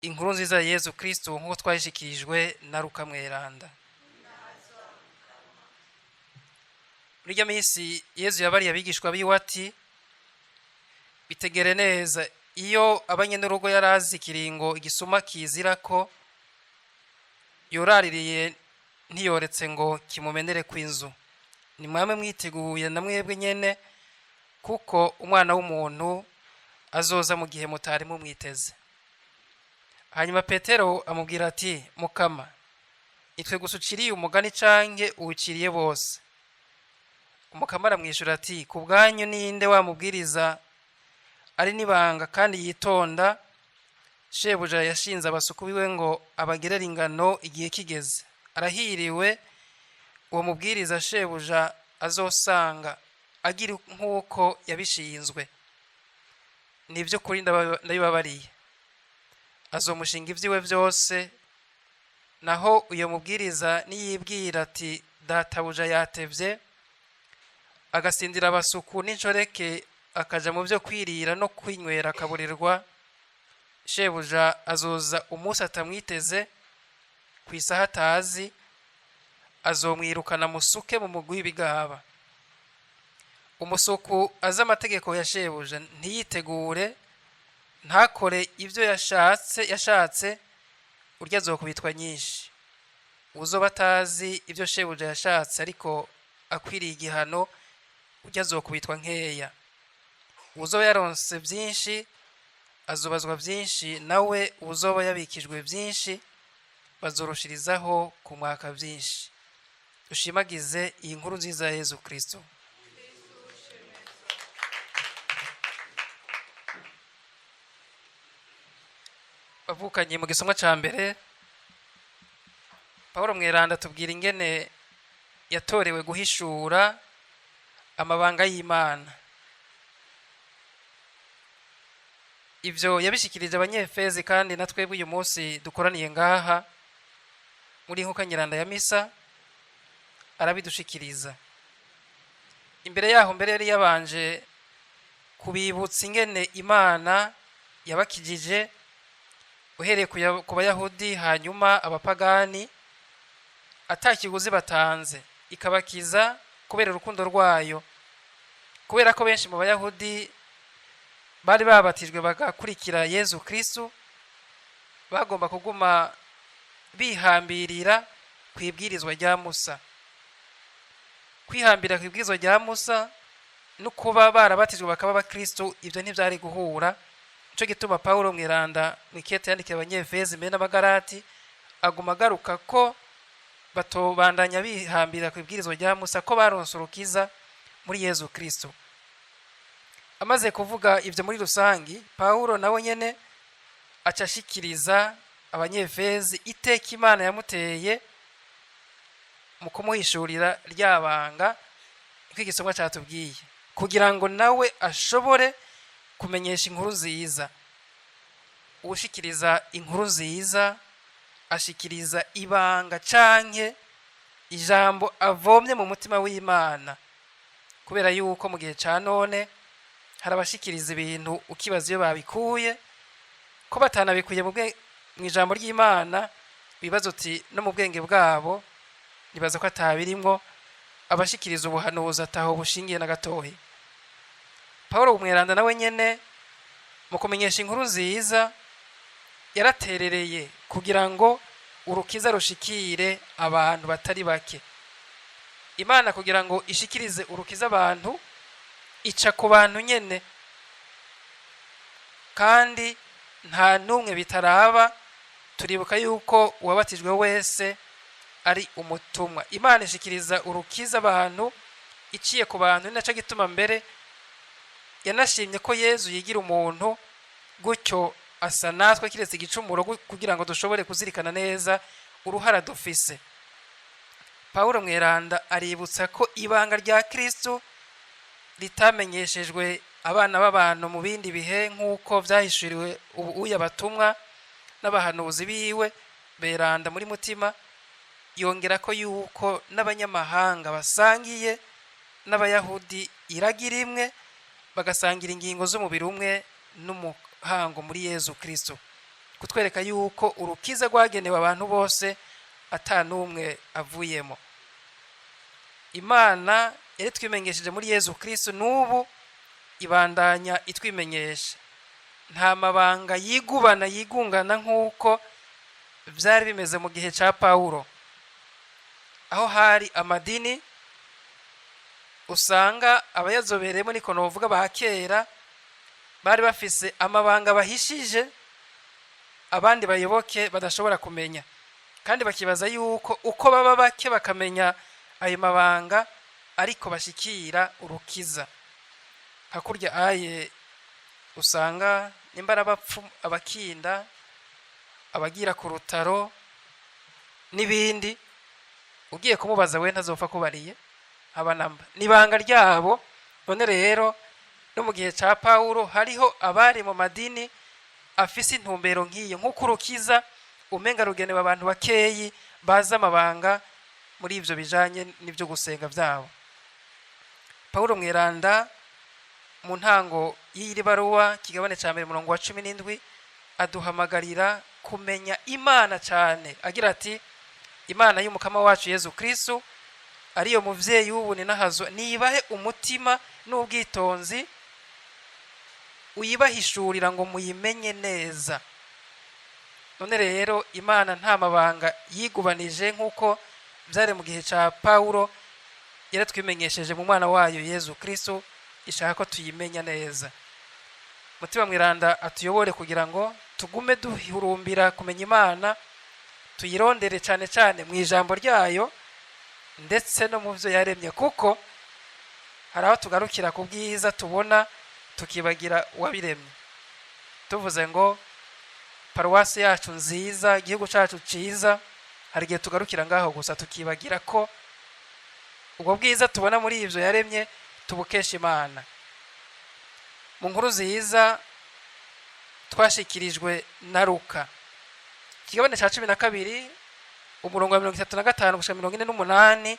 inkuru nziza ya Yezu Kristo nk'uko twayishikirijwe na Luka Mweranda. Muri iryo minsi Yezu yabariye abigishwa biwe ati, bitegere neza, iyo abanyenurugo yarazi ikiringo igisuma kizira ko yoraririye ntiyoretse ngo kimumenere kw'inzu. Ni mwame mwiteguye na mwebwe nyene, kuko umwana w'umuntu azoza mu gihe mutari mumwiteze. Hanyuma Petero amubwira ati, Mukama, itwe gusa uciriye umugani canke uwuciriye bose? Umukama aramwishura ati, ku bwanyu ninde wamubwiriza ari nibanga kandi yitonda, shebuja yashinze abasuku biwe ngo abagerere ingano igihe kigeze. Arahiriwe uwo mubwiriza shebuja azosanga agira nk'uko yabishinzwe. Nivyo kuri ndabibabariye, azomushinga ivyiwe vyose. Naho uyo mubwiriza niyibwira ati, databuja yatevye, agasindira abasuku n'inshoreke akaja mu vyo kwirira no kwinywera akaburirwa, shebuja azoza umunsi atamwiteze kw'isaha atazi, azomwirukana musuke mu mugwi w'ibigaba. Umusuku azi amategeko ya shebuja ntiyitegure, ntakore ivyo yashatse, urya azokubitwa nyinshi. Uzoba atazi ivyo shebuja yashatse ariko akwiriye igihano, urya azokubitwa nkeya. Uzoba yaronse vyinshi azobazwa vyinshi, nawe uzoba yabikijwe vyinshi bazoroshirizaho kumwaka vyinshi. Dushimagize iyi nkuru nziza ya Yezu Kristo. Bavukanye mu gisomwa ca mbere, Pawulo Mweranda tubwira ingene yatorewe guhishura amabanga y'Imana. Ivyo yabishikirije abanyefezi, kandi na twebwe uyu munsi dukoraniye ngaha muri nkuka nyiranda ya misa arabidushikiriza. Imbere yaho mbere yari yabanje kubibutsa ingene Imana yabakijije uhereye ku Bayahudi, hanyuma abapagani, atakiguzi batanze, ikabakiza kubera urukundo rwayo. Kubera ko benshi mu Bayahudi bari babatijwe bagakurikira Yezu Kristo, bagomba kuguma bihambirira kwibwirizwa rya Musa. Kwihambira kwibwirizwa rya Musa no kuba barabatijwe bakaba abakristo, ivyo ntivyari guhura. Nico gituma Pawulo Mweranda mwikete yandikira abanyefezi mbere n'abagarati aguma agaruka ko batobandanya bihambira kwibwirizwa rya Musa, ko baronse urukiza muri Yezu Kristo. Amaze kuvuga ivyo muri rusangi, Pawulo nawe nyene acashikiriza abanyefezi iteka Imana yamuteye mu kumuhishurira ryabanga nk'igisomwa catubwiye, kugira ngo nawe ashobore kumenyesha inkuru nziza. Ushikiriza inkuru nziza ashikiriza ibanga canke ijambo avomye mu mutima w'Imana, kubera yuko mu gihe ca none hari abashikiriza ibintu ukibaza iyo babikuye, ko batanabikuye mu ijambo ry'Imana, bibaza uti no mu bwenge bwabo nibaza ko atabirimwo. Abashikiriza ubuhanuzi ataho bushingiye na gatoyi. Pawulo Mweranda nawe nyene mu kumenyesha inkuru nziza yaraterereye kugira ngo urukiza rushikire abantu batari bake. Imana kugira ngo ishikirize urukiza abantu ica ku bantu nyene, kandi nta numwe bitaraba. Turibuka yuko uwabatijwe wese ari umutumwa. Imana ishikiriza urukiza abantu iciye ku bantu, ninaco gituma mbere yanashimye ko Yezu yigira umuntu, gutyo asa natwe kiretse igicumuro, kugira ngo dushobore kuzirikana neza uruhara dufise. Pawulo Mweranda aributsa ko ibanga rya Kristo ritamenyeshejwe abana b'abantu mu bindi bihe nk'uko vyahishuriwe ubu abatumwa n'abahanuzi biwe beranda muri mutima. Yongera ko yuko n'abanyamahanga basangiye n'Abayahudi iragira imwe, bagasangira ingingo z'umubiri umwe n'umuhango muri Yezu Kristo. kutwereka yuko urukiza rwagenewe abantu bose atanumwe avuyemo. Imana yari twimenyesheje muri Yezu Kristo, n'ubu ibandanya itwimenyesha. Nta mabanga yigubana yigungana nk'uko byari bimeze mu gihe cya Pawulo, aho hari amadini usanga abayazobereyemo, niko novuga ba kera, bari bafise amabanga bahishije abandi bayoboke badashobora kumenya, kandi bakibaza yuko uko baba bake bakamenya ayo mabanga ariko bashikira urukiza. Hakurya aye usanga nimbara bapfu, abakinda, abagira ku rutaro n'ibindi, ugiye kumubaza we ntazopfa kubariye abanamba nibanga ryabo. None rero no mu gihe cya Pawulo hariho abari mu madini afise intumbero nk'iyo, nk'uko urukiza umenga rugenewe abantu bakeyi baza amabanga muri ivyo bijanye n'ivyo gusenga vyabo. Pawulo mweranda mu ntango y'iri baruwa kigabane ca 17 aduhamagarira kumenya Imana cyane, agira ati Imana y'umukama wacu Yezu Kristo ariyo muvyeyi w'ubuni nahazo, nibahe umutima n'ubwitonzi uyibahishurira ngo muyimenye neza. None rero Imana nta mabanga yigubanije nk'uko byari mu gihe cya Pawulo, yaratwimenyesheje mu mwana wayo Yezu Kristo, ishaka ko tuyimenya neza. Mutima mweranda atuyobore kugira ngo tugume duhurumbira kumenya Imana, tuyirondere cyane cyane mu ijambo ryayo ndetse no mu byo yaremye, kuko hari aho tugarukira ku bwiza tubona tukibagira uwabiremye. Tuvuze ngo paruwasi yacu nziza, igihugu cyacu cyiza, hari igihe tugarukira ngaho gusa tukibagira ko ubwo bwiza tubona muri ivyo yaremye tubukesha Imana. Mu nkuru nziza twashikirijwe na Luka kigabane ca 12 umurongo wa 35 gushika 48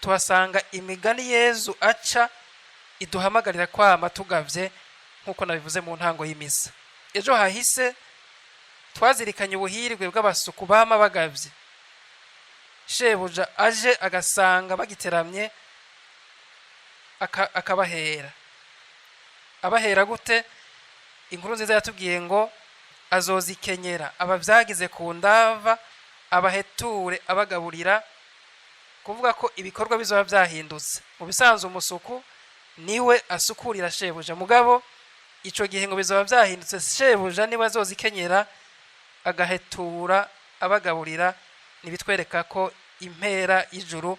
tuhasanga imigani Yezu aca iduhamagarira kwama tugavye, nkuko nabivuze mu ntango y'imisa. Ejo hahise twazirikanye ubuhirwe bw'abasuku bama bagavye. Shebuja aje agasanga bagiteramye akabahera. Abahera gute? Inkuru nziza yatubwiye ngo azozikenyera abavyagize ku ndava, abaheture abagaburira, kuvuga ko ibikorwa bizoba byahindutse. Mu bisanzwe umusuku niwe asukurira shebuja, mugabo ico gihe ngo bizoba byahindutse, shebuja niwe azozikenyera agahetura abagaburira. Nibitwereka ko impera y'ijuru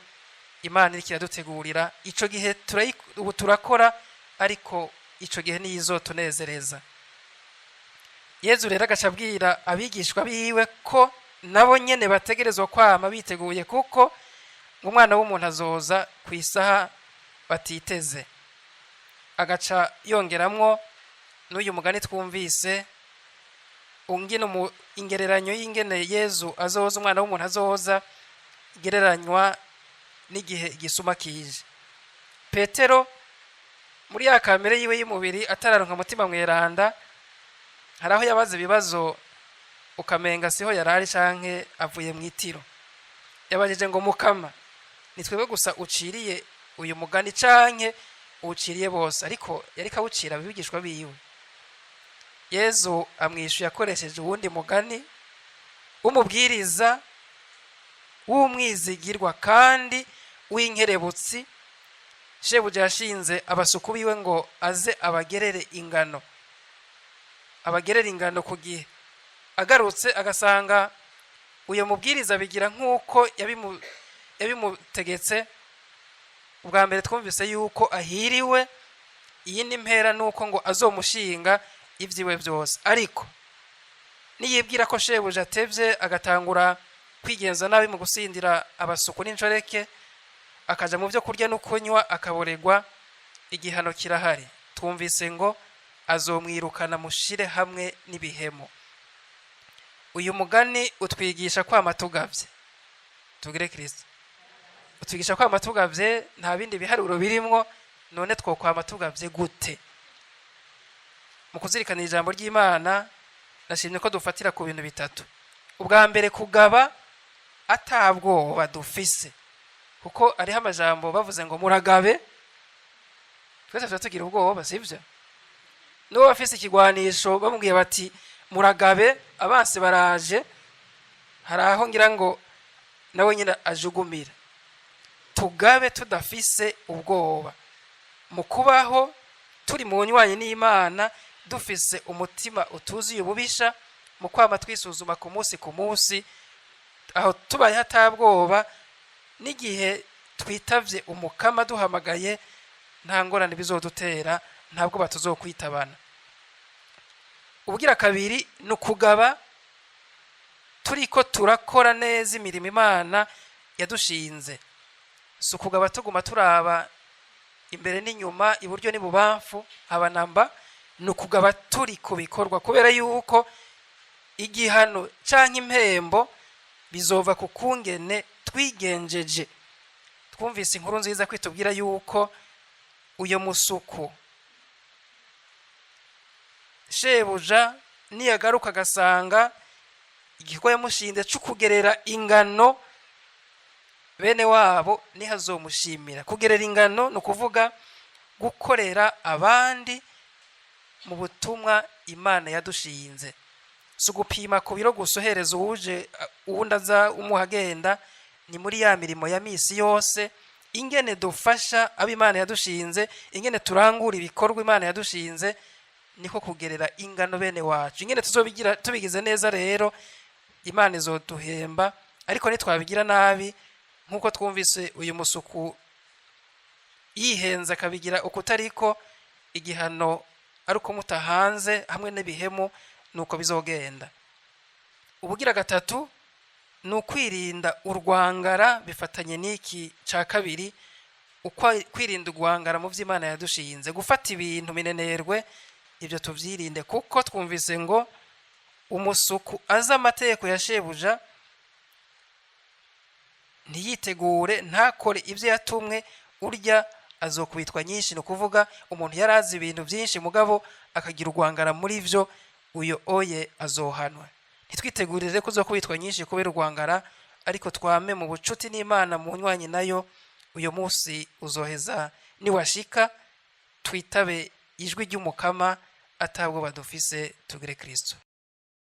Imana irikira dutegurira. Ico gihe turakora, ariko ico gihe niyizotunezereza. Yezu rero agacabwira abigishwa biwe ko nabo nyene bategerezwa kwama biteguye, kuko umwana w'umuntu azoza ku isaha batiteze. Agaca yongeramwo n'uyu mugani twumvise, ungine mu ingereranyo y'ingene Yezu azoza, umwana w'umuntu azoza, igereranywa n'igihe igisuma kije. Petero muri ya kamere yiwe y'umubiri atararonka umutima mweranda, haraho yabaze ibibazo ukamenga siho yarari canke avuye mu itiro. Yabajije ngo Mukama, nitwebwe gusa uciriye uyu mugani canke uciriye bose? Ariko yari kawucira abigishwa biwe. Yezu amwishuye akoresheje uwundi mugani w'umubwiriza w'umwizigirwa kandi w'inkerebutsi. Shebuja yashinze abasuku biwe ngo aze abagerere ingano, abagerera ingano ku gihe. Agarutse agasanga uyo mubwiriza bigira nk'uko yabimutegetse. Ubwa mbere twumvise yuko ahiriwe, iyindi mpera nuko ngo azomushinga ivyiwe byose. Ariko niyibwira ko shebuja atevye agatangura kwigenza nabi mu gusindira abasuku n'inshoreke, akaja mu byo kurya no kunywa, akaboregwa, igihano kirahari. Twumvise ngo azomwirukana mushire hamwe n'ibihemo. Uyu mugani utwigisha kwama tugavye. Tugire Kristo. Utwigisha kwama tugavye, nta bindi biharuro birimwo. None two kwama tugavye gute? Mu kuzirikana ijambo ry'Imana nashimye ko dufatira ku bintu bitatu. Ubwa mbere, kugaba atabwoba dufise, kuko ariho amajambo bavuze ngo muragabe, twese tuba tugira ubwoba, sivyo? N'uwo bafise ikigwanisho bamubwiye bati muragabe abansi baraje, hari aho ngira ngo nawe nyine ajugumira. Tugabe tudafise ubwoba, mu kubaho turi mu nywanyi n'Imana, dufise umutima utuzuye ububisha, mu kwama twisuzuma ku munsi, aho tubaye hatabwoba, n'igihe twitavye umukama duhamagaye nta ngorane bizodutera, ntabwo batuzokwitabana. Ubugira kabiri, nukugaba turiko turakora neza imirimo Imana yadushinze. Si ukugaba tuguma turaba imbere n'inyuma, iburyo n'ibubamfu, abanamba. Nukugaba turi ku bikorwa, kubera yuko igihano canke impembo bizova ku kungene twigenjeje. Twumvise inkuru nziza kwitubwira yuko uyo musuku shebuja niyagaruka agasanga igikorwa yamushinze cyo kugerera ingano bene wabo, nihazomushimira. Kugerera ingano ni ukuvuga gukorera abandi mu butumwa Imana yadushinze. Si ugupima ku biro gusa uhereza uwuje uwundi aza umuhagenda, ni muri ya mirimo ya misi yose, ingene dufasha abo Imana yadushinze, ingene turangura ibikorwa Imana yadushinze, niko kugerera ingano bene wacu. Ingene tuzobigira tubigize neza rero, Imana izoduhemba, ariko nitwabigira nabi, nkuko twumvise uyu musuku yihenza akabigira ukutariko, igihano ari uko mutahanze hamwe n'ibihemu, nuko bizogenda. Ubugira gatatu, ni ukwirinda urwangara, bifatanye n'iki ca kabiri, kwirinda urwangara mu vy'Imana yadushinze, gufata ibintu minenerwe, ibyo tuvyirinde, kuko twumvise ngo umusuku aza amategeko ya shebuja ntiyitegure, ntakore ibyo yatumwe, urya azokubitwa nyinshi. Ni ukuvuga umuntu yarazi ibintu byinshi mugabo akagira urwangara muri vyo, uyo oye azohanwa. Ntitwitegurire ko uzokubitwa nyinshi kubera urwangara, ariko twame mu bucuti n'Imana, mu nywanyi nayo. Uyo munsi uzoheza niwashika, twitabe ijwi ry'umukama atabwo badufise, tugire Kristo.